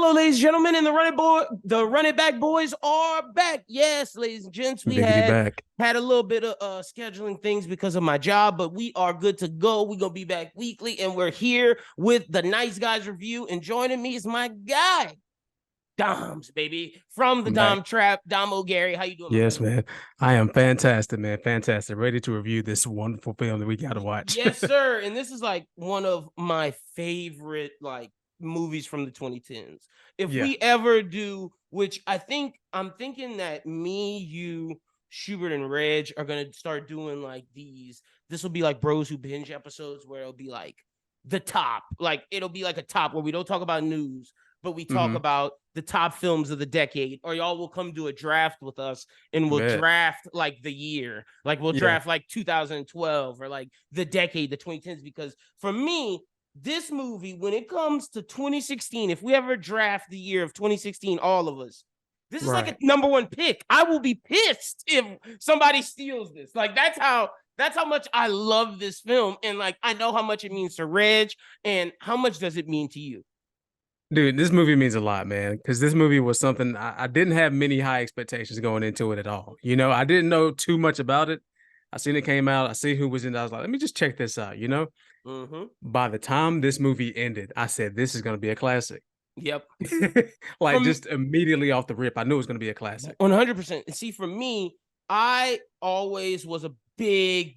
Hello, ladies and gentlemen, and the running back boys are back. Yes, ladies and gents, we Biggity had back. had a little bit of scheduling things because of my job, but we are good to go. We're gonna be back weekly, and we're here with the Nice Guys review. And joining me is my guy, Doms, baby, from the I'm back. Dom Trap. Dom O'Gary, how you doing, my Yes, man? man. I am fantastic, man. Fantastic. Ready to review this wonderful film that we got to watch. Yes, sir. And this is like one of my favorite movies from the 2010s. If Yeah. we ever do, which I'm thinking that me, you, Schubert, and Reg are gonna start doing like these. This will be like Bros Who Binge episodes where it'll be like the top. Like it'll be like a top where we don't talk about news, but we talk Mhm. about the top films of the decade. Or y'all will come do a draft with us and we'll Bet. draft like the year. Like we'll Yeah. draft like 2012 or like the decade, the 2010s. Because for me, this movie, when it comes to 2016, if we ever draft the year of 2016, all of us, this is like a Right. number one pick. I will be pissed if somebody steals this. Like that's how much I love this film. And like I know how much it means to Reg, and how much does it mean to you? Dude, this movie means a lot, man, because this movie was something I didn't have many high expectations going into it at all. I didn't know too much about it. I seen it came out. I see who was in it. I was like, let me just check this out. Mm-hmm. By the time this movie ended, I said, this is going to be a classic. Yep. Like, From just immediately off the rip, I knew it was going to be a classic. 100%. And see, for me, I always was a big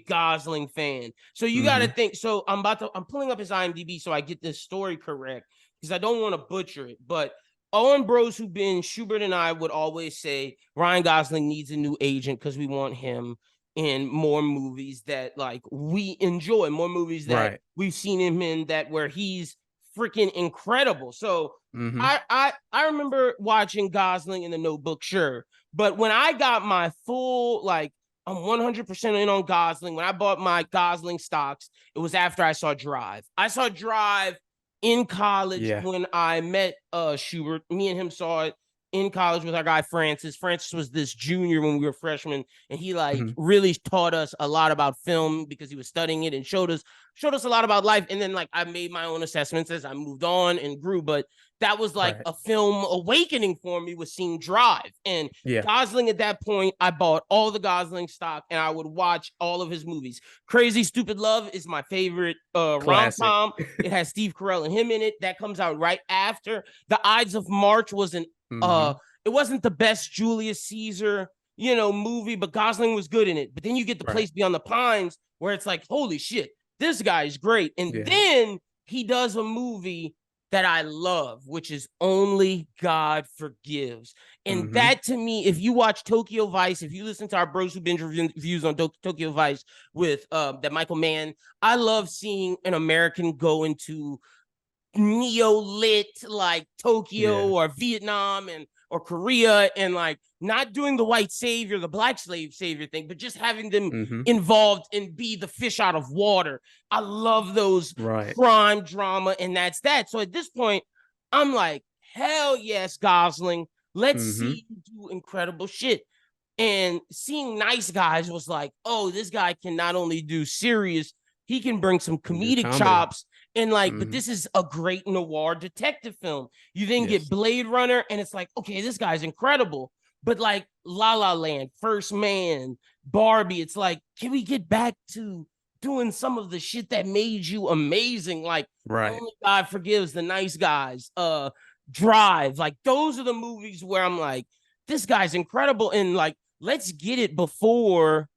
Gosling fan. So you got to think. So I'm pulling up his IMDb so I get this story correct because I don't want to butcher it. But Owen Bros Who Been, Schubert and I would always say Ryan Gosling needs a new agent because we want him in more movies that like we enjoy, more movies that Right. we've seen him in that where he's freaking incredible. So I remember watching Gosling in The Notebook, sure. But when I got my full, like, I'm 100% in on Gosling. When I bought my Gosling stocks, it was after I saw Drive. I saw Drive in college when I met Schubert. Me and him saw it in college with our guy Francis. Francis was this junior when we were freshmen, and he really taught us a lot about film because he was studying it and showed us a lot about life. And then like I made my own assessments as I moved on and grew, but that was like a film awakening for me, was seeing Drive. And Gosling at that point, I bought all the Gosling stock and I would watch all of his movies. Crazy Stupid Love is my favorite rom-com. It has Steve Carell and him in it. That comes out right after. The Ides of March was it wasn't the best Julius Caesar, movie, but Gosling was good in it. But then you get The Place Beyond the Pines where it's like, holy shit, this guy is great. And then he does a movie that I love, which is Only God Forgives. And that, to me, if you watch Tokyo Vice, if you listen to our Bros Who Binge reviews on Tokyo Vice with that Michael Mann, I love seeing an American go into neo-lit like Tokyo or Vietnam or Korea, and like not doing the white savior, the black slave savior thing, but just having them involved and be the fish out of water. I love those crime drama, and that's that. So at this point, I'm like, hell yes, Gosling. Let's see you do incredible shit. And seeing Nice Guys was like, oh, this guy can not only do serious, he can bring some comedic chops. And like, but this is a great noir detective film. You then get Blade Runner, and it's like, okay, this guy's incredible. But like La La Land, First Man, Barbie, it's like, can we get back to doing some of the shit that made you amazing? Like, Only God Forgives, The Nice Guys, Drive. Like, those are the movies where I'm like, this guy's incredible. And like, let's get it before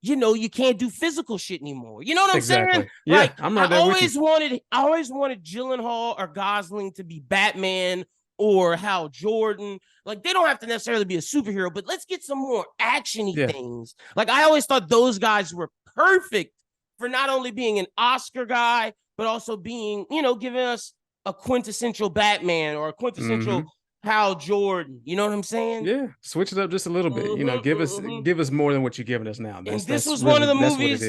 you can't do physical shit anymore. You know what I'm saying? Yeah, like, I'm right I there with you. I always wanted Gyllenhaal or Gosling to be Batman or Hal Jordan. Like, they don't have to necessarily be a superhero, but let's get some more action-y things. Like, I always thought those guys were perfect for not only being an Oscar guy, but also being, giving us a quintessential Batman or a quintessential Hal Jordan. You know what I'm saying? Yeah, switch it up just a little bit. Give us more than what you're giving us now. This was one of the movies.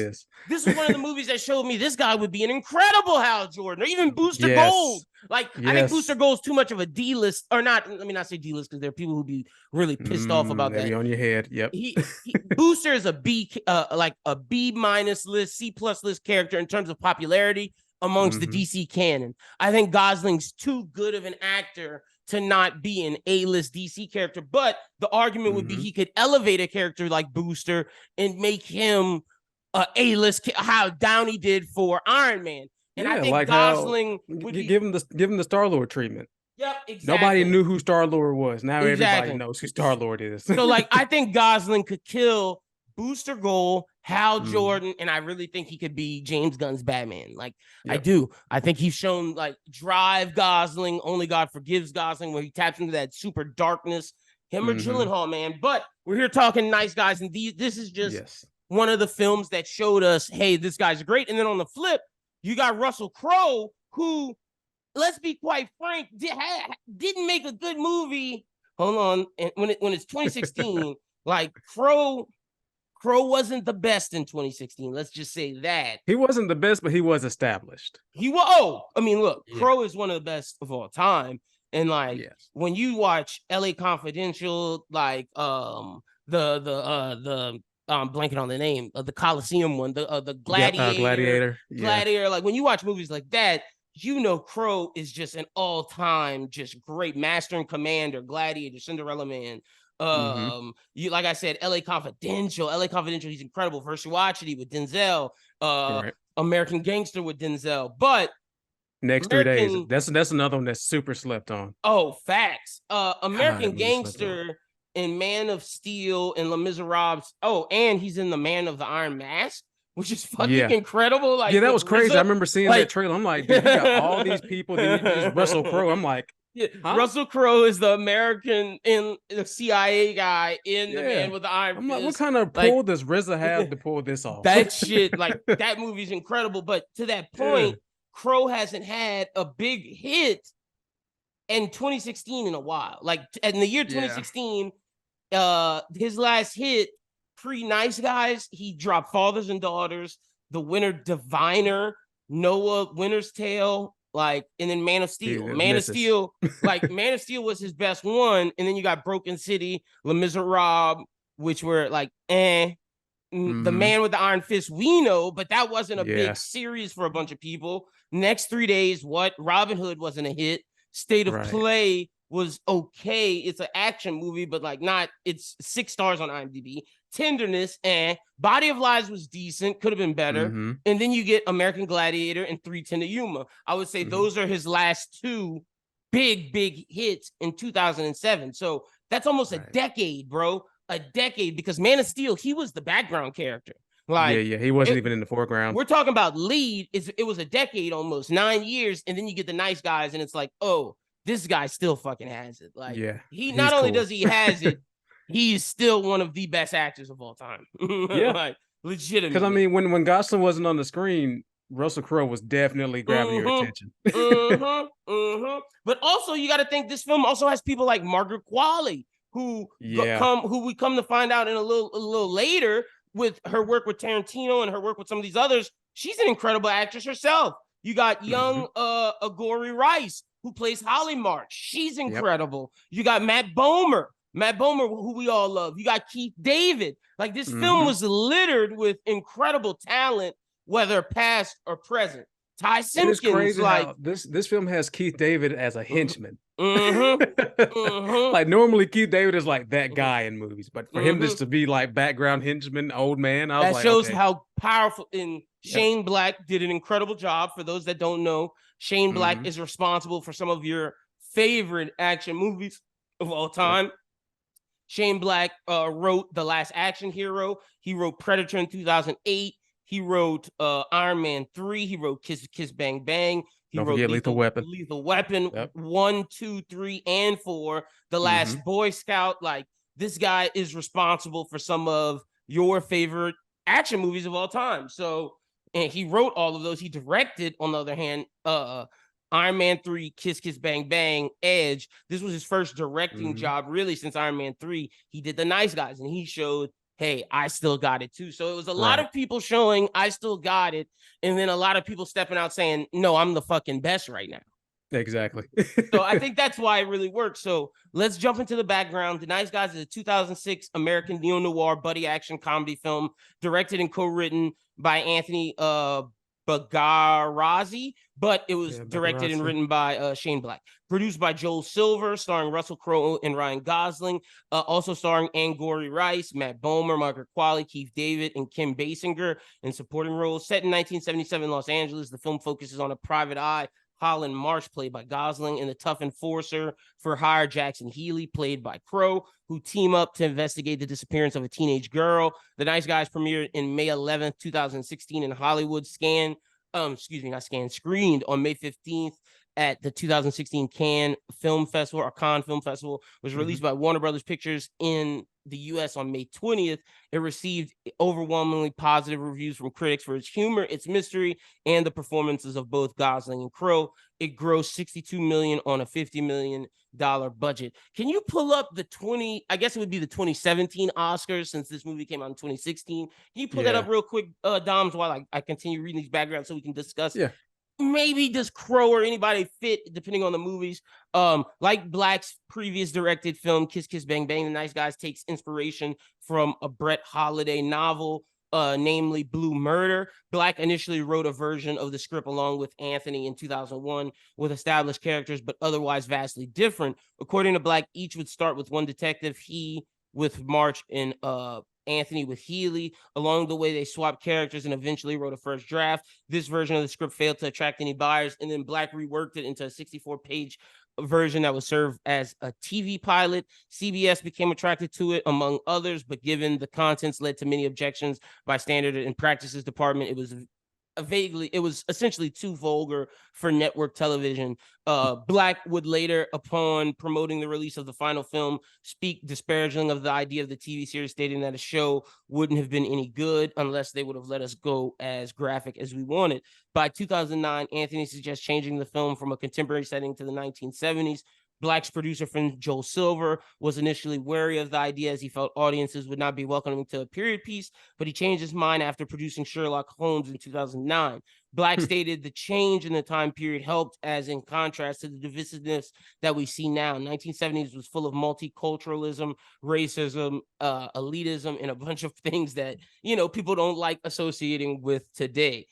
This was one of the movies that showed me this guy would be an incredible Hal Jordan, or even Booster Gold. Like, I think Booster Gold's too much of a D-list, or not. Let me not say D-list, because there are people who be really pissed off about that. On your head. Yep. Booster is a B, like a B- list, C+ list character in terms of popularity. amongst the DC canon. I think Gosling's too good of an actor to not be an A-list DC character. But the argument would be he could elevate a character like Booster and make him a A-list, how Downey did for Iron Man. And I think like Gosling would give him the Star-Lord treatment. Yep, exactly. Nobody knew who Star-Lord was. Now everybody knows who Star-Lord is. So, like, I think Gosling could kill Booster Gold, Hal Jordan, and I really think he could be James Gunn's Batman. Like, I do. I think he's shown, like, Drive Gosling, Only God Forgives Gosling, where he taps into that super darkness. Him or Gyllenhaal, man. But we're here talking Nice Guys, and this is just one of the films that showed us, hey, this guy's great. And then on the flip, you got Russell Crowe, who, let's be quite frank, didn't make a good movie. Hold on. And when it's 2016, like Crowe wasn't the best in 2016. Let's just say that. He wasn't the best, but he was established. Look, Crowe is one of the best of all time. And like when you watch LA Confidential, like I'm blanking on the name of the Coliseum one, the Gladiator. Gladiator. Like when you watch movies like that, you know Crowe is just an all-time, just great Master and Commander, Gladiator, Cinderella Man. You, like I said, LA Confidential, he's incredible. First You Watch It with Denzel, American Gangster with Denzel. But Next 3 days, that's another one that's super slept on. Oh, facts. American Gangster and Man of Steel and Les Miserables. Oh, and he's in the Man of the Iron Mask, which is fucking incredible. Like, that was crazy. I remember seeing that trailer. I'm like, dude, you got all these people. Then you Russell Crowe. I'm like, Russell Crowe is the American in the CIA guy in the Man with the Iron Fist. I'm like, what kind of pull does RZA have to pull this off? That shit, like that movie's incredible. But to that point, Crowe hasn't had a big hit in 2016 in a while. Like in the year 2016, his last hit pre-Nice Guys, he dropped Fathers and Daughters, The Winter Diviner, Noah, Winter's Tale, like, and then Man of Steel. Man of Steel was his best one, and then you got Broken City, Les Miserables, which were like, The Man with the Iron Fist, we know, but that wasn't a big series for a bunch of people. Next 3 days, Robin Hood wasn't a hit. State of Play was okay. It's an action movie, but like it's 6 stars on IMDb. Tenderness and Body of Lies was decent, could have been better. And then you get American Gladiator and 3:10 to Yuma. I would say those are his last 2 big hits in 2007. So that's almost a decade, bro. A decade, because Man of Steel, he was the background character. Like, he wasn't even in the foreground. We're talking about lead. It was a decade almost, 9 years, and then you get the Nice Guys, and it's like, oh, this guy still fucking has it. Like, he not only does he has it, he's still one of the best actors of all time. Like, legitimately. Because I mean, when Gosling wasn't on the screen, Russell Crowe was definitely grabbing your attention. But also, you got to think this film also has people like Margaret Qualley, who we come to find out in a little later with her work with Tarantino and her work with some of these others. She's an incredible actress herself. You got young Agori Rice, who plays Holly March. She's incredible. You got Matt Bomer, who we all love. You got Keith David. Like, this film was littered with incredible talent, whether past or present. Ty Simpkins, it's crazy how this film has Keith David as a henchman. Like, normally Keith David is like that guy in movies, but for him just to be like background henchman, old man, that shows how powerful. And Shane Black did an incredible job. For those that don't know, Shane Black is responsible for some of your favorite action movies of all time. Shane Black wrote The Last Action Hero. He wrote Predator in 2008. He wrote Iron Man 3. He wrote Kiss Kiss Bang Bang. He wrote Lethal Weapon. 1, 2, 3, and 4. The Last Boy Scout. Like, this guy is responsible for some of your favorite action movies of all time. So, and he wrote all of those. He directed, on the other hand, Iron Man 3, Kiss Kiss Bang Bang, Edge. This was his first directing job, really, since Iron Man 3. He did The Nice Guys, and he showed, hey, I still got it too. So it was a lot of people showing I still got it, and then a lot of people stepping out saying, no, I'm the fucking best right now. Exactly. So I think that's why it really works. So let's jump into the background. The Nice Guys is a 2006 American neo-noir buddy action comedy film directed and co-written by Anthony Bagarazi, but it was directed and Baccarazzi. written by Shane Black. Produced by Joel Silver, starring Russell Crowe and Ryan Gosling. Also starring Angourie Rice, Matt Bomer, Margaret Qualley, Keith David, and Kim Basinger in supporting roles. Set in 1977 Los Angeles, the film focuses on a private eye, Holland Marsh, played by Gosling, and the tough enforcer for hire, Jackson Healy, played by Crowe, who team up to investigate the disappearance of a teenage girl. The Nice Guys premiered in May 11th, 2016 in Hollywood. Screened on May 15th at the 2016 Cannes Film Festival, or Cannes Film Festival. Was released by Warner Brothers Pictures in the U.S. on May 20th. It received overwhelmingly positive reviews from critics for its humor, its mystery, and the performances of both Gosling and Crowe. It grossed $62 million on a $50 million budget. Can you pull up the 2017 Oscars, since this movie came out in 2016? Can you pull that up real quick, Doms, while I continue reading these backgrounds so we can discuss? Yeah. Maybe does Crowe or anybody fit, depending on the movies. Like Black's previous directed film Kiss Kiss Bang Bang, The Nice Guys takes inspiration from a Brett Holiday novel, namely Blue Murder. Black initially wrote a version of the script along with Anthony in 2001 with established characters, but otherwise vastly different. According to Black, each would start with one detective, he with March and Anthony with Healy. Along the way, they swapped characters and eventually wrote a first draft. This version of the script failed to attract any buyers, and then Black reworked it into a 64-page version that would serve as a TV pilot. CBS became attracted to it, among others, but given the contents led to many objections by Standard and Practices Department, it was essentially too vulgar for network television. Black would later, upon promoting the release of the final film, speak disparagingly of the idea of the TV series, stating that a show wouldn't have been any good unless they would have let us go as graphic as we wanted. By 2009, Anthony suggests changing the film from a contemporary setting to the 1970s. Black's producer friend Joel Silver was initially wary of the idea, as he felt audiences would not be welcoming to a period piece, but he changed his mind after producing Sherlock Holmes in 2009. Black stated the change in the time period helped, as in contrast to the divisiveness that we see now. 1970s was full of multiculturalism, racism, elitism, and a bunch of things that, people don't like associating with today.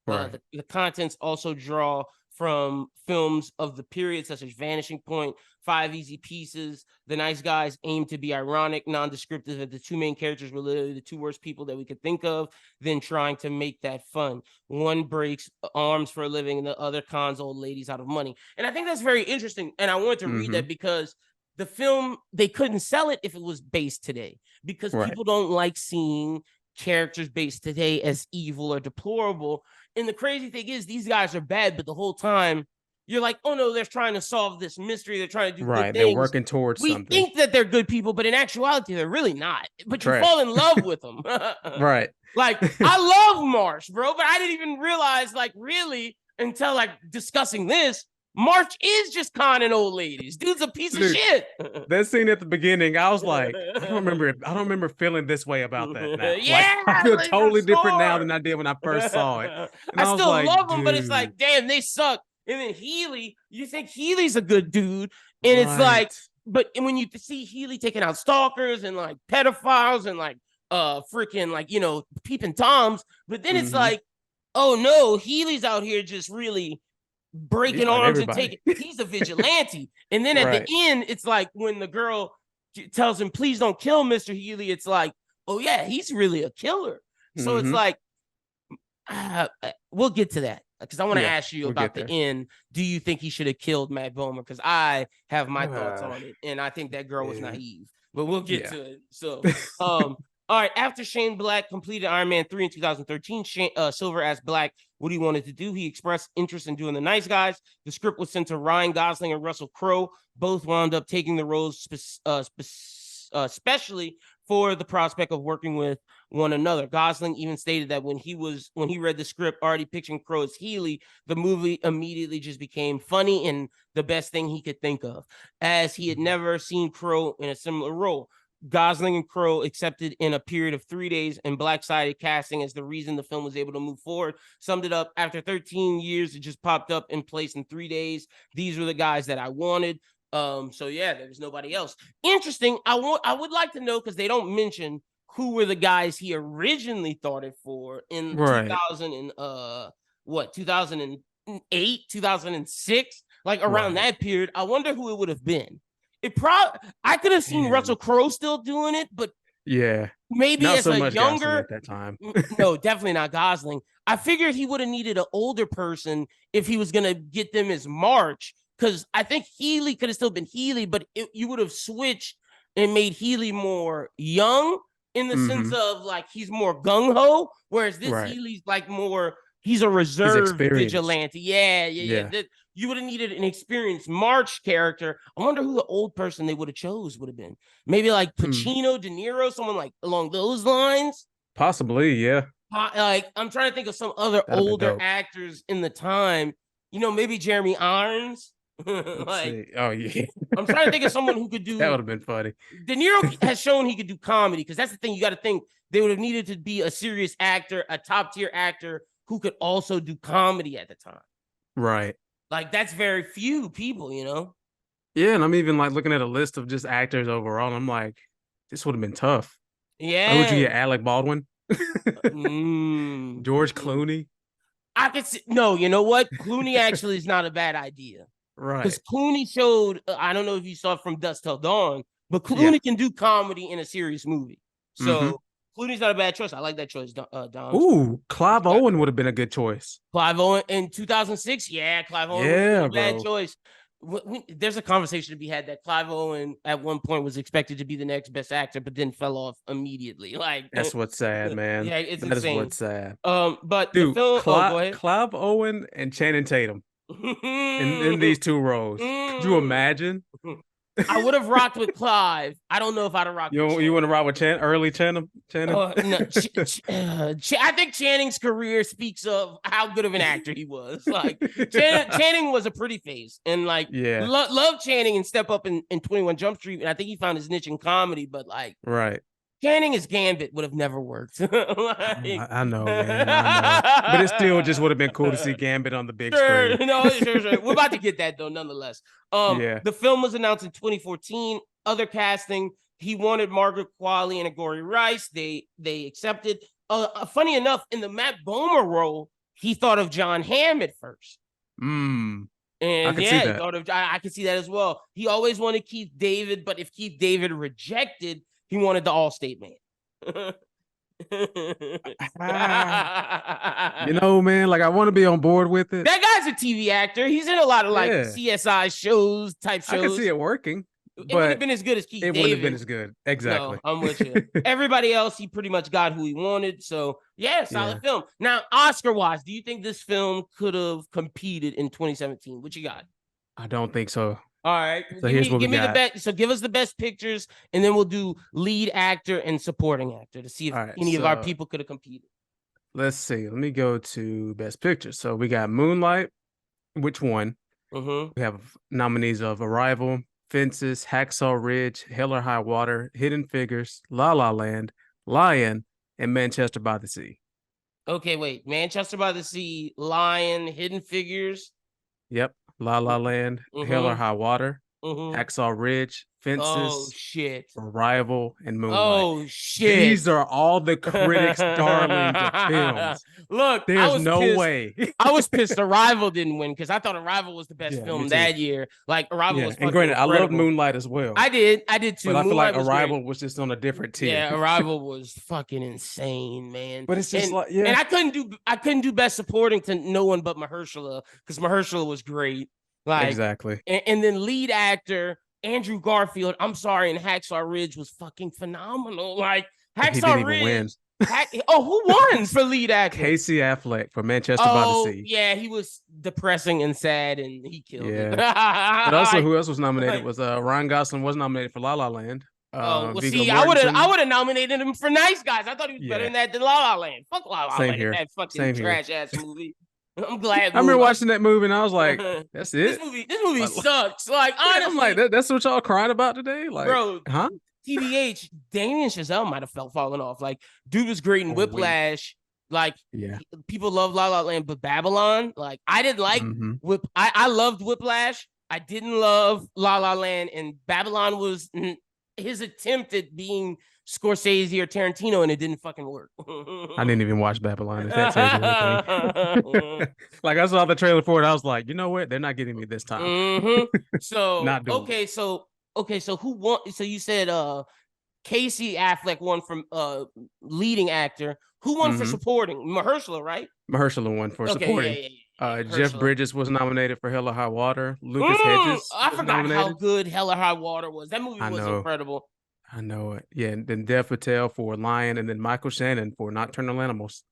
Right. The contents also draw from films of the period, such as Vanishing Point, Five Easy Pieces. The Nice Guys aim to be ironic, non-descriptive, that the two main characters were literally the two worst people that we could think of, then trying to make that fun. One breaks arms for a living, and the other cons old ladies out of money. And I think that's very interesting. And I wanted to read that because the film, they couldn't sell it if it was based today, because people don't like seeing characters based today as evil or deplorable. And the crazy thing is, these guys are bad, but the whole time you're like, oh no, they're trying to solve this mystery. They're trying to do good things. They're working towards something. We think that they're good people, but in actuality, they're really not. But you fall in love with them. Right. Like, I love Marsh, bro, but I didn't even realize, really, until discussing this, March is just conning old ladies. Dude's a piece of shit. That scene at the beginning, I was like, I don't remember feeling this way about that now. Yeah, I feel totally different now than I did when I first saw it. And I still love him, but it's like, damn, they suck. And then Healy, you think Healy's a good dude, and it's like, but when you see Healy taking out stalkers and pedophiles and freaking peeping toms, but then it's like, oh no, Healy's out here just really breaking arms and taking. He's a vigilante. And then at the end, it's like when the girl tells him, please don't kill Mr. Healy, it's like, oh yeah, he's really a killer. So it's like, we'll get to that, because I want to ask you about the end. Do you think he should have killed Matt Bomer? Because I have my thoughts on it, and I think that girl was naive, but we'll get to it. So all right, after Shane Black completed Iron Man 3 in 2013, Silver asked Black what he wanted to do. He expressed interest in doing The Nice Guys. The script was sent to Ryan Gosling and Russell Crowe. Both wound up taking the roles, especially for the prospect of working with one another. Gosling even stated that when he read the script, already picturing Crowe as Healy, the movie immediately just became funny and the best thing he could think of, as he had never seen Crowe in a similar role. Gosling and Crowe accepted in a period of 3 days, and Black-sided casting as the reason the film was able to move forward. Summed it up, after 13 years, it just popped up in place in 3 days. These were the guys that I wanted. So yeah, there was nobody else. Interesting. I would like to know, because they don't mention who were the guys he originally thought it for in 2000 and what, 2008, 2006, like around that period. I wonder who it would have been. I could have seen Russell Crowe still doing it, but maybe not as so a much younger at that time. No, definitely not Gosling. I figured he would have needed an older person if he was gonna get them as March, because I think Healy could have still been Healy, but you would have switched and made Healy more young in the sense of like he's more gung ho, whereas this Healy's like more he's a reserved vigilante. Yeah. You would have needed an experienced March character. I wonder who the old person they would have chose would have been. Maybe like Pacino, De Niro, someone like along those lines. Possibly, yeah. Like I'm trying to think of some other older actors in the time. You know, maybe Jeremy Irons. Like, oh yeah. I'm trying to think of someone who could do. That would have been funny. De Niro has shown he could do comedy, because that's the thing. You got to think they would have needed to be a serious actor, a top tier actor who could also do comedy at the time. Right. Like that's very few people, you know? Yeah, and I'm even like looking at a list of just actors overall, and I'm like, this would have been tough. Yeah. Who would you get? Alec Baldwin? George Clooney? I could see, no, you know what? Clooney actually is not a bad idea. Right. Because Clooney showed, I don't know if you saw From Dusk Till Dawn, but Clooney can do comedy in a serious movie. So Clooney's not a bad choice. I like that choice, Dom. Ooh, Clive Owen would have been a good choice. Clive Owen in 2006? Yeah, Clive Owen would have been a bad choice. There's a conversation to be had that Clive Owen at one point was expected to be the next best actor, but then fell off immediately. Like that's what's sad, man. Yeah, it's insane. That is what's sad. But dude, the film, go ahead. Clive Owen and Channing Tatum in these two roles. Could you imagine? I would have rocked with Clive. I don't know if I'd have rocked with You want to rock with early Channing? No, I think Channing's career speaks of how good of an actor he was. Like Channing was a pretty face, and like love Channing and Step Up in 21 Jump Street, and I think he found his niche in comedy. But like, Channing as Gambit would have never worked. Like, I know, man. I know. But it still just would have been cool to see Gambit on the big screen. Sure. We're about to get that though, nonetheless. The film was announced in 2014. Other casting, he wanted Margaret Qualley and Agori Rice. They accepted. Funny enough, in the Matt Bomer role, he thought of John Hamm at first. And I can see that. I can see that as well. He always wanted Keith David, but if Keith David rejected, he wanted the Allstate man. You know, man, like I want to be on board with it. That guy's a TV actor. He's in a lot of like CSI shows, type shows. I can see it working. It would have been as good as Keith David. It would have been as good. Exactly. No, I'm with you. Everybody else, he pretty much got who he wanted. So, solid film. Now, Oscar-wise, do you think this film could have competed in 2017? What you got? I don't think so. All right. So here's what we got. The best. So give us the best pictures, and then we'll do lead actor and supporting actor to see if any of our people could have competed. Let's see. Let me go to best picture. So we got Moonlight, which won. We have nominees of Arrival, Fences, Hacksaw Ridge, Hell or High Water, Hidden Figures, La La Land, Lion, and Manchester by the Sea. Okay, wait. Manchester by the Sea, Lion, Hidden Figures. Yep. La La Land, Hell or High Water, Hacksaw Ridge, Fences, Arrival, and Moonlight. Oh shit! These are all the critics' darlings of films. Look, there's no way. I was pissed Arrival didn't win because I thought Arrival was the best film that year. Like Arrival was. And granted, incredible. I love Moonlight as well. I did too. But I feel like Arrival was just on a different tier. Yeah, Arrival was fucking insane, man. But it's just and I couldn't do best supporting to no one but Mahershala because Mahershala was great. Like exactly. And then lead actor Andrew Garfield, I'm sorry, and Hacksaw Ridge was fucking phenomenal. Like Hacksaw Ridge. Who won for lead actor? Casey Affleck for Manchester by the Sea. Yeah, he was depressing and sad, and he killed it. But also, who else was nominated? Was Ryan Gosling was nominated for La La Land. I would have nominated him for Nice Guys. I thought he was better than that than La La Land. Fuck La La Land, that fucking trash ass movie. I'm glad. I remember watching that movie and I was like, "That's it." This movie sucks. Like honestly, I'm like, "That's what y'all crying about today?" Like, bro, huh? TBH, Damien Chazelle might have falling off. Like, dude was great in Whiplash. Like, people love La La Land, but Babylon, like, I didn't like I loved Whiplash. I didn't love La La Land, and Babylon was his attempt at being Scorsese or Tarantino, and it didn't fucking work. I didn't even watch Babylon, if that tells you anything. Like, I saw the trailer for it, I was like, you know what? They're not getting me this time. So not doing okay, it. so who won? So you said Casey Affleck won from leading actor. Who won for supporting? Mahershala, right? Mahershala won for supporting. Jeff Bridges was nominated for Hell or High Water. Lucas Hedges I forgot nominated. how good Hell or High Water was. That movie was incredible. I know it. Yeah, and then Dev Patel for Lion, and then Michael Shannon for Nocturnal Animals.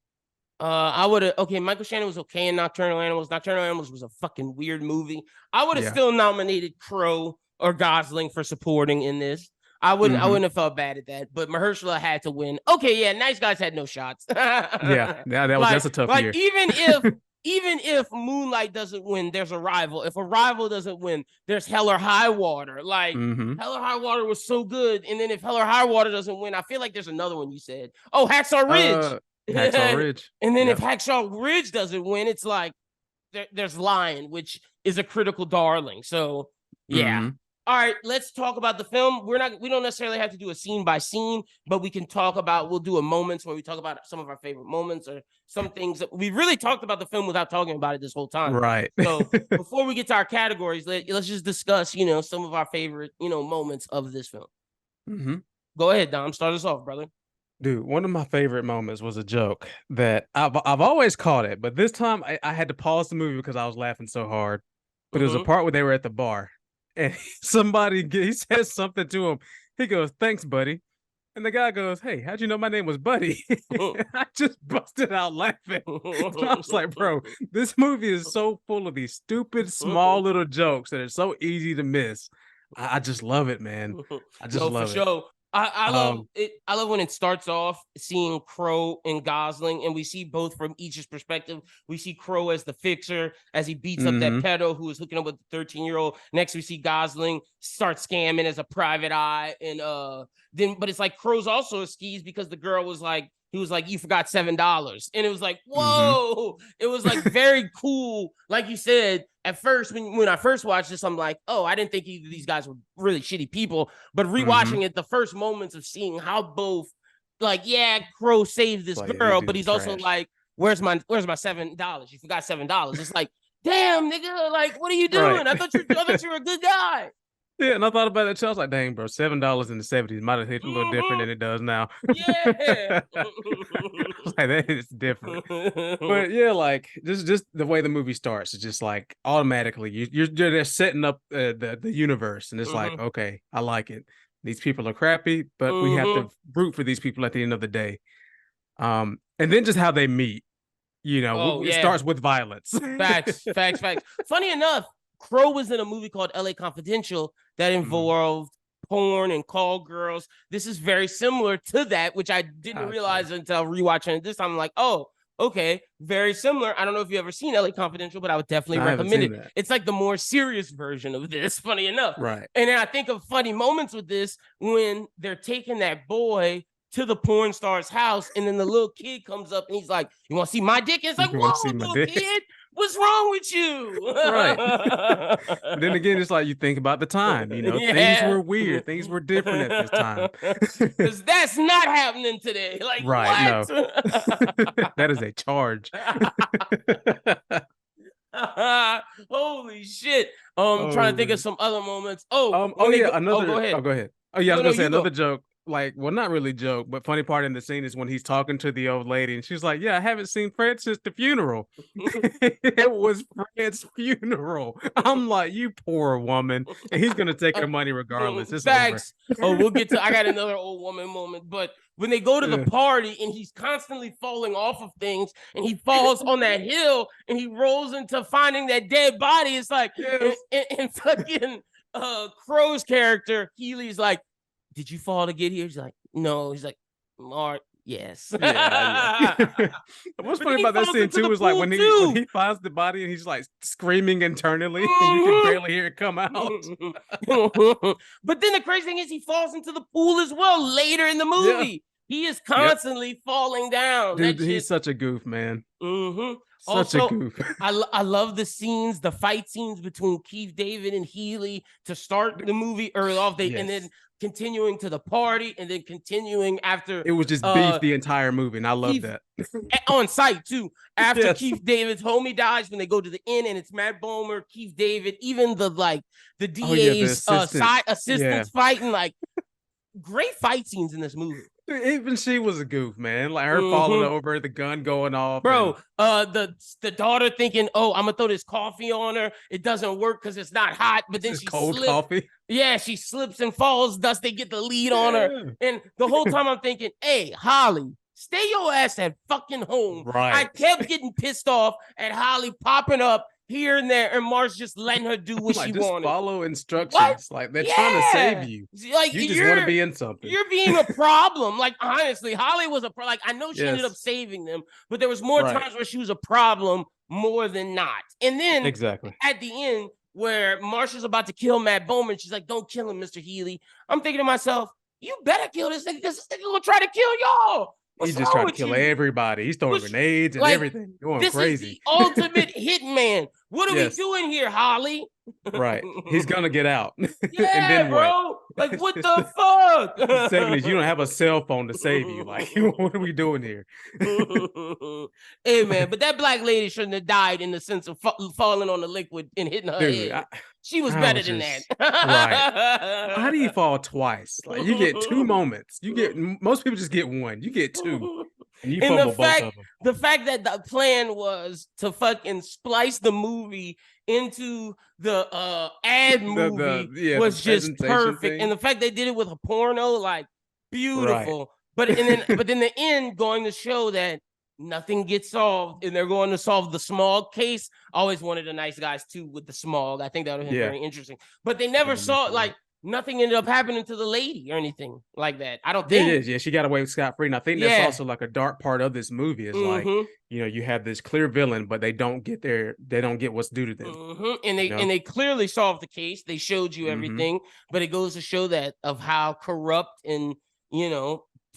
I would have Michael Shannon was okay in Nocturnal Animals. Nocturnal Animals was a fucking weird movie. I would have still nominated Crowe or Gosling for supporting in this. I wouldn't have felt bad at that, but Mahershala had to win. Okay, yeah, Nice Guys had no shots. That's a tough year. Even if Moonlight doesn't win, there's Arrival. If Arrival doesn't win, there's Hell or High Water. Like Hell or High Water was so good, and then if Hell or High Water doesn't win, I feel like there's another one you said. Oh, Hacksaw Ridge. Hacksaw Ridge. And then if Hacksaw Ridge doesn't win, it's like there's Lion, which is a critical darling. So yeah. All right, let's talk about the film. We don't necessarily have to do a scene by scene, but we can we'll do a moments where we talk about some of our favorite moments or some things that we really talked about the film without talking about it this whole time. Right. So before we get to our categories, let's just discuss, some of our favorite, moments of this film. Go ahead, Dom. Start us off, brother. Dude, one of my favorite moments was a joke that I've always caught it, but this time I had to pause the movie because I was laughing so hard. But it was a part where they were at the bar. And he says something to him. He goes, "Thanks, buddy." And the guy goes, "Hey, how'd you know my name was Buddy?" I just busted out laughing. I was like, bro, this movie is so full of these stupid, small little jokes that are so easy to miss. I just love it, man. I just love it. Sure. I love it. I love when it starts off seeing Crowe and Gosling, and we see both from each's perspective. We see Crowe as the fixer, as he beats up that pedo who is hooking up with the 13-year-old. Next, we see Gosling start scamming as a private eye, and but it's like Crowe's also a skis because the girl was like, he was like, "You forgot $7," and it was like, whoa! It was like very cool, like you said. At first, when I first watched this, I'm like, oh, I didn't think either of these guys were really shitty people. But rewatching it, the first moments of seeing how both, like, yeah, Crowe saved this girl, but he's also like, where's my $7? You forgot $7. It's like, damn, nigga, like, what are you doing? Right. I thought you were a good guy. Yeah, and I thought about that too. I was like, dang, bro, $7 in the 70s might have hit a little different than it does now. Yeah. Like, that is different. But yeah, like just the way the movie starts, it's just like automatically you're just setting up the universe, and it's like, okay, I like it. These people are crappy, but we have to root for these people at the end of the day. And then just how they meet, it starts with violence. Facts. Funny enough, Crowe was in a movie called LA Confidential that involved porn and call girls. This is very similar to that, which I didn't realize until rewatching it this time. I'm like, oh, okay, very similar. I don't know if you've ever seen LA Confidential, but I would definitely recommend it. That. It's like the more serious version of this, funny enough. Right. And then I think of funny moments with this when they're taking that boy to the porn star's house, and then the little kid comes up and he's like, "You want to see my dick?" And it's like, "Whoa, little kid, what's wrong with you?" Right. But then again, it's like you think about the time, things were weird, things were different at this time. Because that's not happening today. Like, right, what? No. That is a charge. Holy shit. I'm trying to think of some other moments. Go ahead. Oh, go ahead. Oh, yeah, I was gonna say another joke. Like, well, not really joke, but funny part in the scene is when he's talking to the old lady, and she's like, "Yeah, I haven't seen Fred since the funeral." It was Fred's funeral. I'm like, you poor woman. And he's gonna take her money regardless. It's Facts. We'll get to. I got another old woman moment, but when they go to the party and he's constantly falling off of things, and he falls on that hill, and he rolls into finding that dead body. It's like, and fucking Crowe's character Healy's like, "Did you fall to get here?" He's like, "No." He's like, "Mark, yes." Yeah. What's funny about that scene too is like when he finds the body and he's like screaming internally, and you can barely hear it come out. But then the crazy thing is he falls into the pool as well later in the movie. Yeah. He is constantly falling down. Dude, he's such a goof, man. Such a goof. I love the fight scenes between Keith David and Healy to start the movie early off. And then continuing to the party, and then continuing after. It was just beef the entire movie, and I love that. On site too. After Yes. Keith David's homie dies, when they go to the inn and it's Matt Bomer, Keith David, even the DA's assistants fighting, like great fight scenes in this movie. Even she was a goof, man. Like her falling over, the gun going off. Bro, the daughter thinking, oh, I'm gonna throw this coffee on her. It doesn't work because it's not hot, but then she cold coffee. Yeah, she slips and falls, thus they get the lead on her. And the whole time I'm thinking, hey, Holly, stay your ass at fucking home. Right. I kept getting pissed off at Holly popping up here and there, and Marsh just letting her do what she wanted. Follow instructions. What? Like they're trying to save you. Like you just want to be in something. You're being a problem. Like honestly, Holly was like I know she ended up saving them, but there was more times where she was a problem more than not. And then at the end, where Marsha's about to kill Matt Bowman, she's like, "Don't kill him, Mr. Healy." I'm thinking to myself, "You better kill this nigga because this nigga will try to kill y'all." He's just trying to kill everybody. He's throwing grenades and everything. Going this crazy. Is the ultimate hitman. What are we doing here, Holly? Right. He's gonna get out. Yeah, and then bro. What? Like, what the fuck? 70s, you don't have a cell phone to save you. Like, what are we doing here? Hey, man, but that black lady shouldn't have died in the sense of falling on the liquid and hitting her head. She was better than that. Right. How do you fall twice? Like, you get 2 moments. Most people just get 1. You get 2. And you fumble both of them. The fact that the plan was to fucking splice the movie into the ad movie was just perfect. Thing. And the fact they did it with a porno, like beautiful. Right. But then the end going to show that nothing gets solved, and they're going to solve the Smog case. I always wanted the nice guys too with the Smog. I think that would have been very interesting. But they never saw like nothing ended up happening to the lady or anything like that. I don't think. Yeah, she got away with scot-free. And I think that's also like a dark part of this movie is like, you have this clear villain, but they don't get what's due to them. And they clearly solved the case. They showed you everything, but it goes to show that of how corrupt and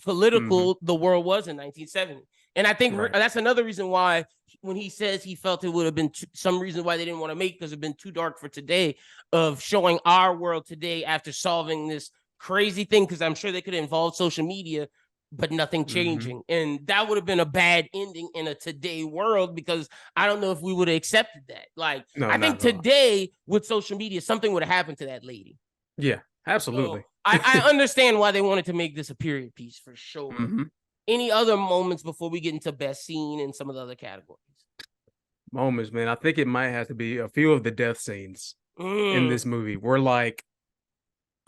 political the world was in 1970. And I think that's another reason why when he says he felt it would have been some reason why they didn't want to make because it'd been too dark for today of showing our world today after solving this crazy thing, because I'm sure they could involve social media, but nothing changing. And that would have been a bad ending in a today world, because I don't know if we would have accepted that. Like, I think today with social media, something would have happened to that lady. Yeah, absolutely. So I understand why they wanted to make this a period piece for sure. Any other moments before we get into best scene and some of the other categories? Moments, man. I think it might have to be a few of the death scenes in this movie were like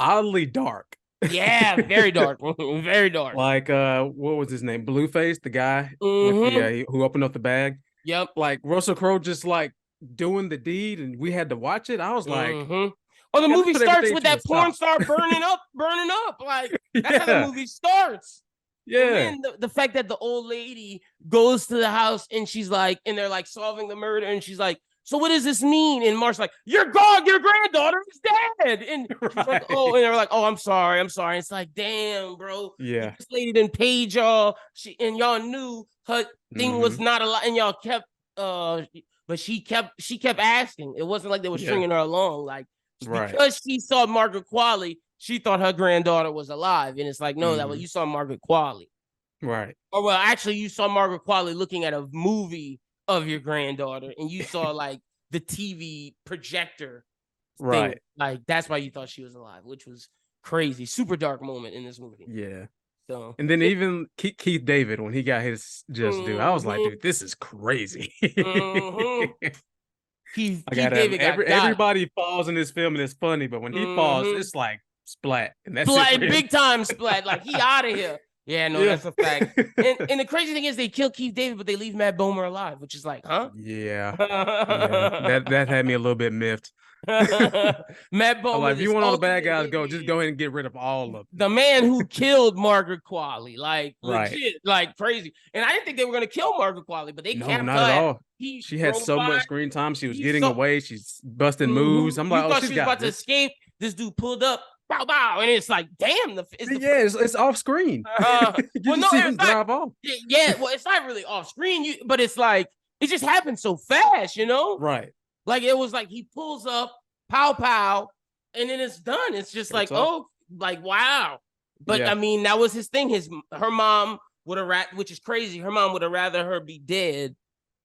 oddly dark. Yeah, very dark. Very dark. Like what was his name? Blueface, the guy with who opened up the bag. Yep. Like Russell Crowe just like doing the deed, and we had to watch it. I was like, oh, the movie starts with that porn star burning up. Like that's how the movie starts. Yeah. And then the fact that the old lady goes to the house and she's like, and they're like solving the murder, and she's like, so what does this mean? And Mark's like, your granddaughter is dead. And she's like, oh, and they're like, oh, I'm sorry. It's like, damn, bro. Yeah. This lady didn't page y'all. And y'all knew her thing was not a lot, and y'all kept but she kept asking. It wasn't like they were stringing her along. Like because she saw Margaret Qualley, she thought her granddaughter was alive. And it's like, no, that was you saw Margaret Qualley. Right. Or well, actually you saw Margaret Qualley looking at a movie of your granddaughter, and you saw like the TV projector thing. Right. Like that's why you thought she was alive, which was crazy. Super dark moment in this movie. Yeah. So and then even Keith David, when he got his just due, I was like, dude, this is crazy. Keith David everybody falls in this film and it's funny, but when he falls, it's like splat. And that's splat, big time splat. Like he out of here. Yeah, no, that's a fact. And the crazy thing is they kill Keith David, but they leave Matt Bomer alive, which is like, huh? Yeah. That had me a little bit miffed. Matt Bomer. Like, if you want all the bad guys go, just go ahead and get rid of all of them. The man who killed Margaret Qualley, like legit, like crazy. And I didn't think they were gonna kill Margaret Qualley, but they kept not at all. She had so much screen time. She was getting away. She's busting moves. I'm like, she was about to escape. This dude pulled up. Bow, bow, and it's like, damn, it's off screen. Drive off. Yeah, well, it's not really off screen, but it's like it just happened so fast, Right. Like it was like he pulls up, pow pow, and then it's done. It's just like, oh, like, wow. But I mean, that was his thing. Her mom would have, which is crazy. Her mom would have rather her be dead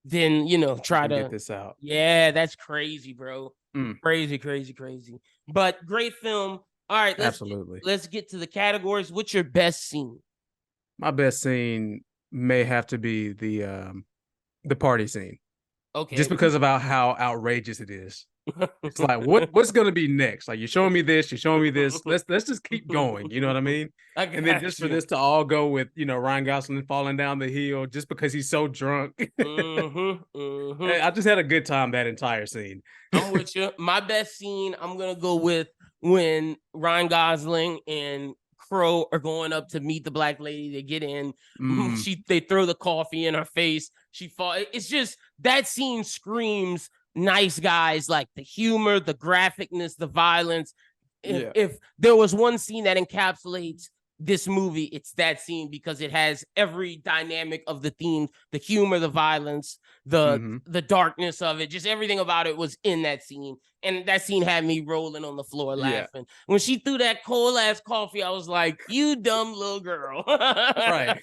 than, try to get this out. Yeah, that's crazy, bro. Crazy. But great film. All right, let's get to the categories. What's your best scene? My best scene may have to be the party scene. Okay. Just because of how outrageous it is. It's like, what's gonna be next? Like, you're showing me this, you're showing me this. Let's just keep going. You know what I mean? And then just for this to all go with, Ryan Gosling falling down the hill just because he's so drunk. I just had a good time that entire scene. I'm with you. My best scene, I'm gonna go with when Ryan Gosling and Crowe are going up to meet the black lady. They get in. They throw the coffee in her face. She falls. It's just that scene screams Nice Guys, like the humor, the graphicness, the violence. If there was one scene that encapsulates this movie, it's that scene, because it has every dynamic of the themes, the humor, the violence, the darkness of it, just everything about it was in that scene. And that scene had me rolling on the floor laughing. When she threw that cold ass coffee, I was like, you dumb little girl. Right.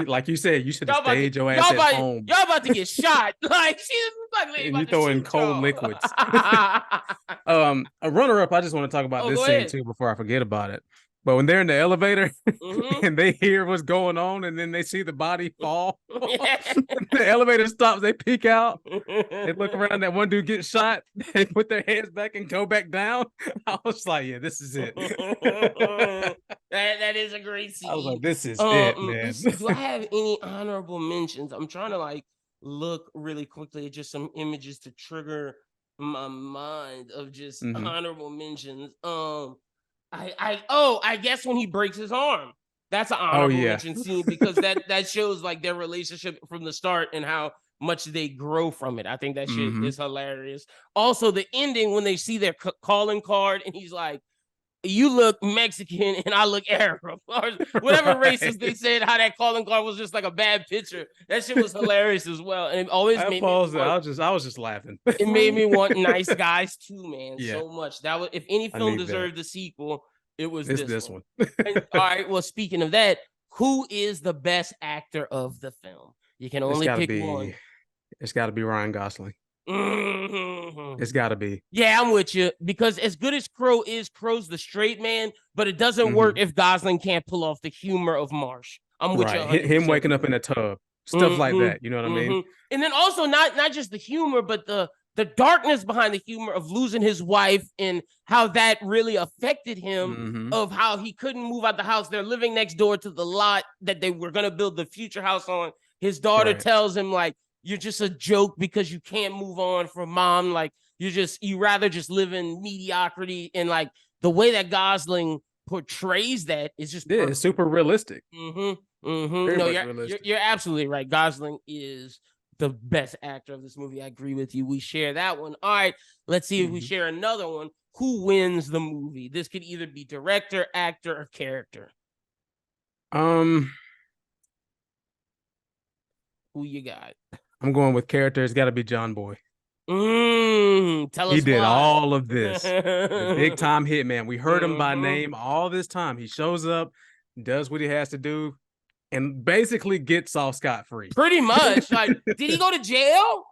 Like you said, you should have stayed your ass at home. Y'all about to get shot. Like, she's like, and you throwing cold liquids. A runner-up, I just want to talk about this scene too before I forget about it. But when they're in the elevator and they hear what's going on, and then they see the body fall, the elevator stops, they peek out, they look around, that one dude gets shot, they put their heads back and go back down. I was like, yeah, this is it. That is a great scene. I was like, this is it, man. Do I have any honorable mentions? I'm trying to look really quickly at just some images to trigger my mind of just honorable mentions. I guess when he breaks his arm, that's an honorable mention scene, because that shows their relationship from the start and how much they grow from it. I think that shit is hilarious. Also, the ending when they see their calling card and he's like, you look Mexican and I look Arab, or whatever racist they said, how that calling card was just like a bad picture. That shit was hilarious as well. And it always made me I was just laughing. It made me want Nice Guys too, man. So much. That was, if any film deserved a sequel, it was this one. And, all right. Well, speaking of that, who is the best actor of the film? You can only pick one. It's got to be Ryan Gosling. It's got to be. Yeah, I'm with you, because as good as Crowe is, Crowe's the straight man, but it doesn't work if Gosling can't pull off the humor of Marsh. I'm with you. Him waking up in a tub, stuff like that. You know what I mean? And then also not just the humor, but the darkness behind the humor of losing his wife and how that really affected him, of how he couldn't move out the house. They're living next door to the lot that they were going to build the future house on. His daughter tells him, you're just a joke because you can't move on from mom. You rather just live in mediocrity. And the way that Gosling portrays that is just it's super realistic. No, you're absolutely right. Gosling is the best actor of this movie. I agree with you. We share that one. All right, let's see if we share another one. Who wins the movie? This could either be director, actor, or character. Who you got? I'm going with character. It's got to be John Boy. Tell us he did all of this. The big time hitman. We heard him by name all this time. He shows up, does what he has to do, and basically gets off scot-free. Pretty much. Did he go to jail?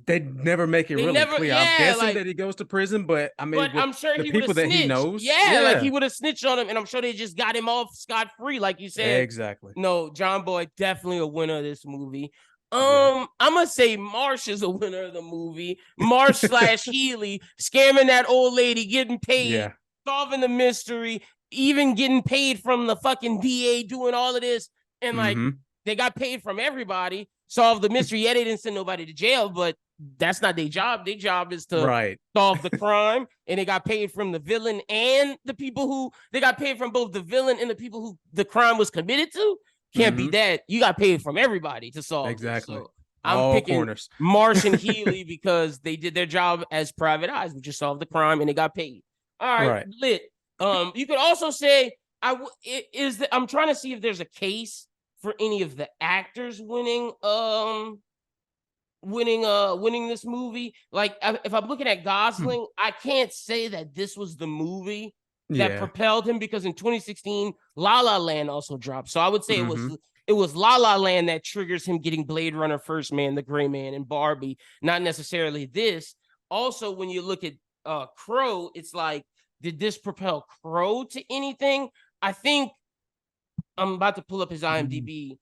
They never make it really clear. I'm guessing that he goes to prison, but I mean, I'm sure the he people that he knows, he would have snitched on him, and I'm sure they just got him off scot-free, like you said. Exactly. No, John Boy, definitely a winner of this movie. I'm gonna say Marsh is a winner of the movie. Marsh / Healy scamming that old lady, getting paid, solving the mystery, even getting paid from the fucking DA, doing all of this, and they got paid from everybody. Solve the mystery. Yeah, they didn't send nobody to jail, but that's not their job. Their job is to solve the crime, and they got paid from the villain and the people who they got paid from, both the villain and the people who the crime was committed to. Can't be that. You got paid from everybody to solve. Exactly. So I'm picking Marsh and Healy because they did their job as private eyes, which is solve the crime, and they got paid. All right, lit. You could also say I'm trying to see if there's a case for any of the actors winning this movie. If I'm looking at Gosling, I can't say that this was the movie that propelled him, because in 2016, La La Land also dropped. So I would say it was La La Land that triggers him getting Blade Runner, First Man, The Gray Man, and Barbie, not necessarily this. Also, when you look at Crow, it's like, did this propel Crow to anything? I think I'm about to pull up his IMDb.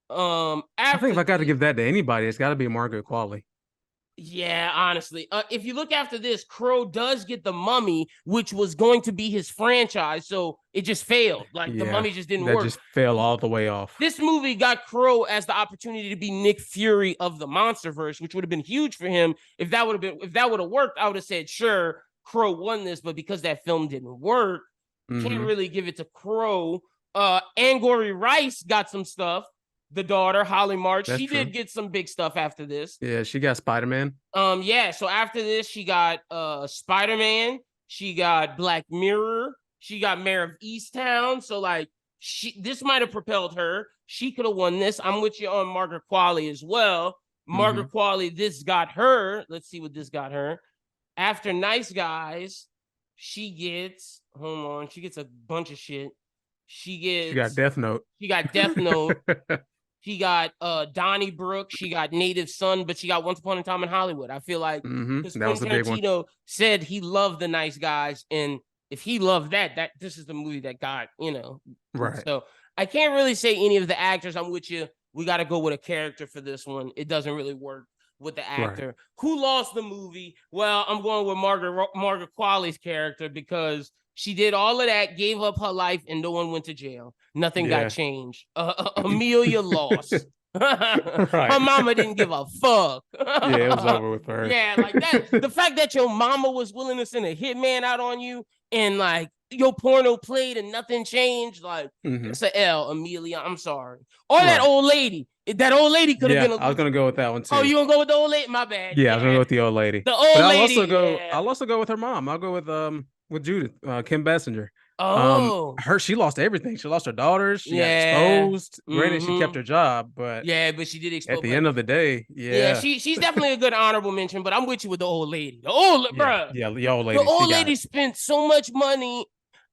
I think if I got to give that to anybody, it's got to be Margaret Qualley. Yeah, honestly, if you look after this, Crow does get The Mummy, which was going to be his franchise, so it just failed. Like, The Mummy just didn't work. That just fell all the way off. This movie got Crow as the opportunity to be Nick Fury of the MonsterVerse, which would have been huge for him. If that would have worked, I would have said, sure, Crow won this, but because that film didn't work, can't really give it to Crow. Angourie Rice got some stuff. The daughter, Holly March, she did get some big stuff after this. Yeah, she got Spider-Man. So after this, she got Spider-Man, she got Black Mirror, she got Mayor of Easttown. So like, this might have propelled her. She could have won this. I'm with you on Margaret Qualley as well. Margaret Qualley, this got her. Let's see what this got her. After Nice Guys, she gets a bunch of shit. She got Death Note. She got Death Note. She got Donnybrook. She got Native Son, but she got Once Upon a Time in Hollywood. I feel like that was a big one. Tarantino said he loved The Nice Guys, and if he loved that this is the movie that got, right. So I can't really say any of the actors. I'm with you. We got to go with a character for this one. It doesn't really work with the actor. Right. Who lost the movie? Well, I'm going with Margaret Qualley's character, because she did all of that, gave up her life, and no one went to jail. Nothing got changed. Amelia lost. Right. Her mama didn't give a fuck. Yeah, it was over with her. Yeah, like that. The fact that your mama was willing to send a hitman out on you, and like your porno played and nothing changed, like it's an L, Amelia. I'm sorry. Or that old lady. That old lady could have been. I was gonna go with that one too. Oh, you gonna go with the old lady? My bad. Yeah, I was gonna go with the old lady. The old lady. I'll also go with her mom. I'll go with Judith, Kim Basinger. Oh, she lost everything. She lost her daughters. She got exposed. Granted, she kept her job, but but she did expose. At the end of the day, she's definitely a good honorable mention. But I'm with you with the old lady. The old bruh. Yeah, the old lady. The old lady spent so much money,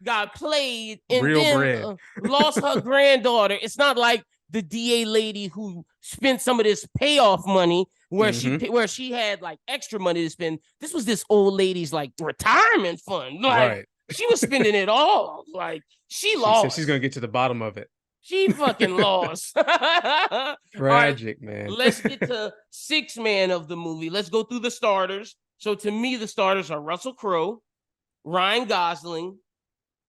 got played, and then lost her granddaughter. It's not like the DA lady who spent some of this payoff money where she had like extra money to spend. This was this old lady's like retirement fund. Like she was spending it all. Like she lost. Said she's gonna get to the bottom of it. She fucking lost. Tragic, man. Let's get to sixth man of the movie. Let's go through the starters. So to me, the starters are Russell Crowe, Ryan Gosling,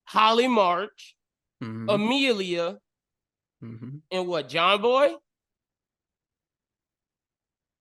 Holly March, Amelia, and what, John Boy?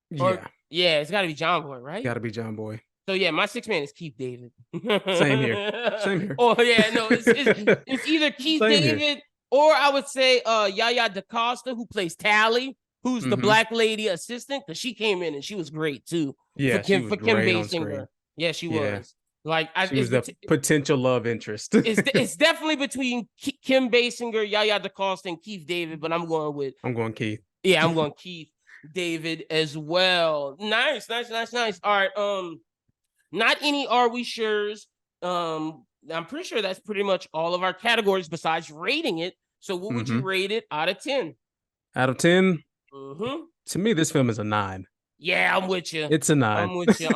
It's got to be John Boy, right? Got to be John Boy. So yeah, my sixth man is Keith David. Same here. Oh yeah, no, it's either Keith David or I would say Yaya DaCosta, who plays Tally, who's the black lady assistant, because she came in and she was great too. Yeah, for Kim Basinger. Yeah, she was. Like she was the potential love interest. it's definitely between Kim Basinger, Yaya DaCosta, and Keith David, but I'm going Keith. Yeah, I'm going Keith David as well. Nice. All right. Not any Are We Sures. I'm pretty sure that's pretty much all of our categories besides rating it. So what would you rate it out of 10? Out of 10? To me, this film is a 9. Yeah, I'm with you. It's a 9. I'm with you at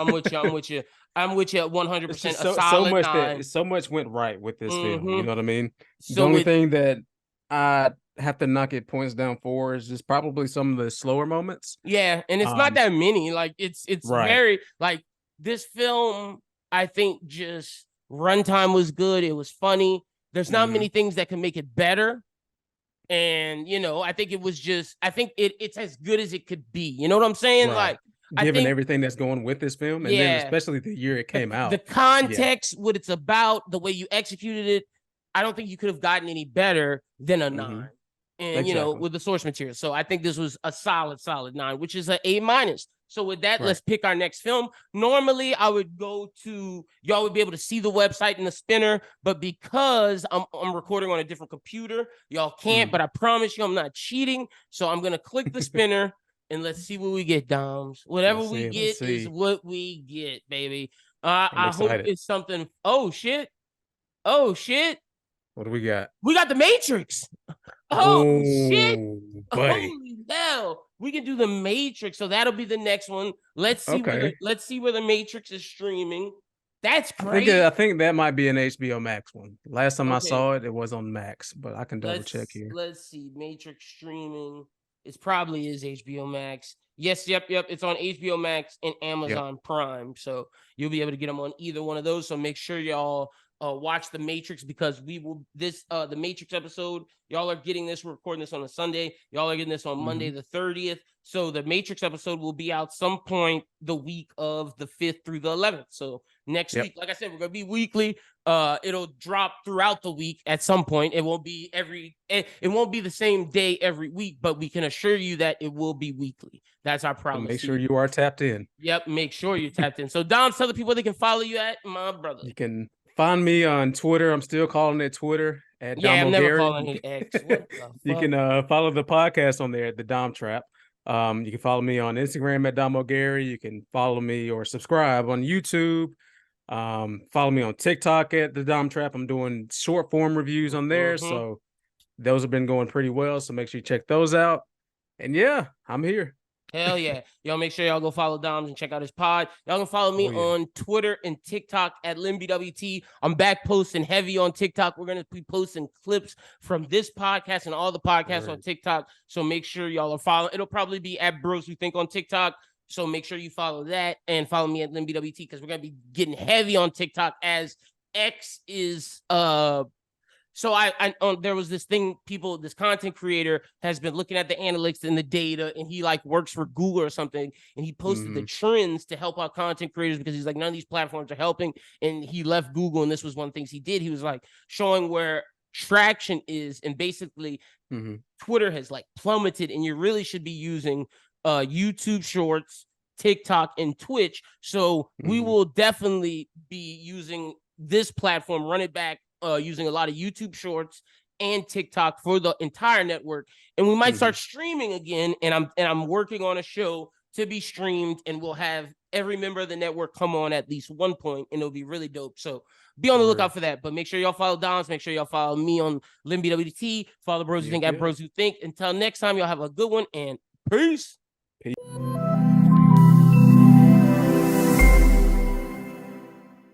100%. A solid 9. So much went right with this film. You know what I mean? The only thing that I have to knock it points down for is just probably some of the slower moments. Yeah, and it's not that many. Like it's very like this film. I think just runtime was good. It was funny. There's not many things that can make it better. And I think it was just. I think it's as good as it could be. You know what I'm saying? Right. Like given everything that's going with this film, and then especially the year it came out, the context, what it's about, the way you executed it, I don't think you could have gotten any better than a 9. And with the source material. So I think this was a solid 9, which is an A-. So with that, let's pick our next film. Normally, I would go to y'all would be able to see the website in the spinner, but because I'm recording on a different computer, y'all can't. But I promise you, I'm not cheating. So I'm gonna click the spinner and let's see what we get, Doms. Whatever we get is what we get, baby. I hope it's something. Oh shit! Oh shit. What do we got? We got The Matrix. Oh shit. Buddy. Holy hell. We can do The Matrix. So that'll be the next one. Let's see where the Matrix is streaming. That's great. I think that might be an HBO Max one. Last time I saw it, it was on Max, but I can double check here. Let's see. Matrix streaming. It probably is HBO Max. Yes, yep. It's on HBO Max and Amazon Prime. So you'll be able to get them on either one of those. So make sure y'all watch The Matrix, because we will the Matrix episode, y'all are getting this, we're recording this on a Sunday, y'all are getting this on Monday the 30th, so the Matrix episode will be out some point the week of the 5th through the 11th. So next week, like I said, we're gonna be weekly. It'll drop throughout the week at some point. It won't be it won't be the same day every week, but we can assure you that it will be weekly. That's our promise. So make sure you are tapped in. Yep, make sure you're tapped in. So Dom, tell the people they can follow you at, my brother. You can find me on Twitter. I'm still calling it Twitter at Dom I'm O'Gary. never calling it X. You can follow the podcast on there at the Dom Trap. You can follow me on Instagram at Dom O'Gary. You can follow me or subscribe on YouTube. Follow me on TikTok at the Dom Trap. I'm doing short form reviews on there. So those have been going pretty well. So make sure you check those out. And yeah, I'm here. Hell yeah. Y'all make sure y'all go follow Doms and check out his pod. Y'all can follow me on Twitter and TikTok at LynBWT. I'm back posting heavy on TikTok. We're going to be posting clips from this podcast and all the podcasts on TikTok. So make sure y'all are following. It'll probably be at Bros Who Think on TikTok. So make sure you follow that and follow me at LynBWT, because we're going to be getting heavy on TikTok as X is So there was this thing, this content creator has been looking at the analytics and the data, and he like works for Google or something, and he posted the trends to help out content creators, because he's like, none of these platforms are helping. And he left Google, and this was one of the things he did. He was like showing where traction is, and basically Twitter has like plummeted, and you really should be using YouTube Shorts, TikTok, and Twitch. So we will definitely be using this platform, run it back, using a lot of YouTube Shorts and TikTok for the entire network, and we might start streaming again. And I'm working on a show to be streamed, and we'll have every member of the network come on at least one point, and it'll be really dope. So be on the lookout for that. But make sure y'all follow Doms. Make sure y'all follow me on LynBWT. Follow Bros Who Think at Bros Who Think. Until next time, y'all have a good one, and peace.